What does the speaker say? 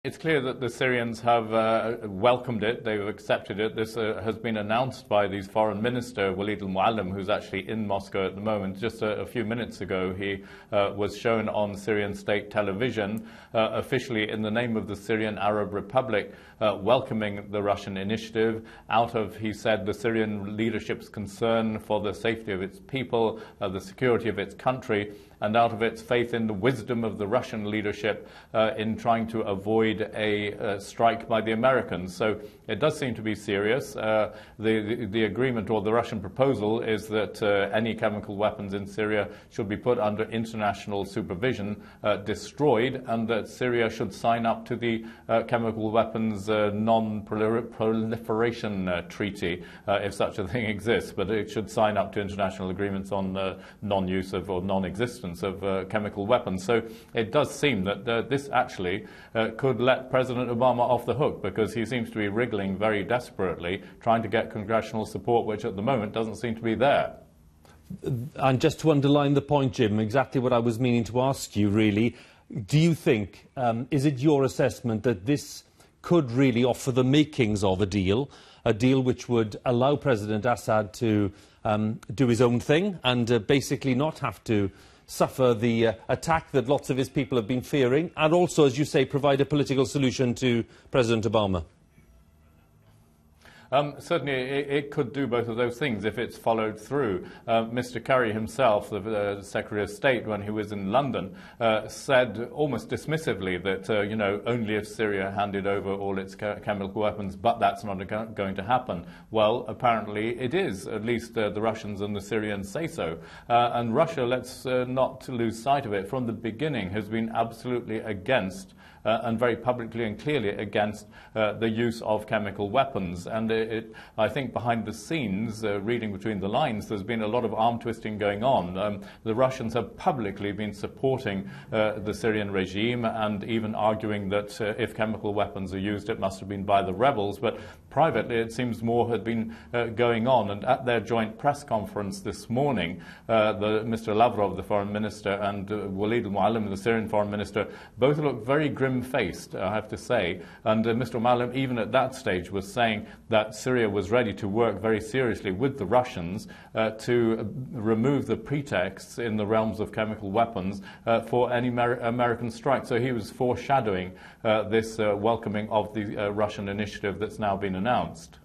It's clear that the Syrians have welcomed it, they've accepted it. This has been announced by the Foreign Minister, Walid al-Muallim, who's actually in Moscow at the moment. Just a few minutes ago, he was shown on Syrian state television, officially in the name of the Syrian Arab Republic, welcoming the Russian initiative out of, he said, the Syrian leadership's concern for the safety of its people, the security of its country, and out of its faith in the wisdom of the Russian leadership in trying to avoid a strike by the Americans. So it does seem to be serious. The agreement, or the Russian proposal, is that any chemical weapons in Syria should be put under international supervision, destroyed, and that Syria should sign up to the Chemical Weapons Non-Proliferation Treaty, if such a thing exists. But it should sign up to international agreements on non-use of or non-existence of chemical weapons. So it does seem that this actually could let President Obama off the hook, because he seems to be wriggling very desperately, trying to get congressional support, which at the moment doesn't seem to be there. And just to underline the point, Jim, exactly what I was meaning to ask you, really, do you think, is it your assessment that this could really offer the makings of a deal which would allow President Assad to do his own thing and basically not have to suffer the attack that lots of his people have been fearing, and also, as you say, provide a political solution to President Obama? Certainly, it could do both of those things if it's followed through. Mr. Kerry himself, the Secretary of State, when he was in London, said almost dismissively that, only if Syria handed over all its chemical weapons, but that's not going to happen. Well, apparently it is. At least the Russians and the Syrians say so. And Russia, let's not lose sight of it, from the beginning has been absolutely against and very publicly and clearly against the use of chemical weapons. And I think behind the scenes, reading between the lines, there's been a lot of arm twisting going on. The Russians have publicly been supporting the Syrian regime and even arguing that if chemical weapons are used, it must have been by the rebels. But privately, it seems more had been going on. And at their joint press conference this morning, Mr. Lavrov, the foreign minister, and Walid al-Muallim, the Syrian foreign minister, both looked very grim-faced, I have to say. And Mr. Muallim, even at that stage, was saying that Syria was ready to work very seriously with the Russians to remove the pretexts in the realms of chemical weapons for any American strike. So he was foreshadowing this welcoming of the Russian initiative that's now been announced.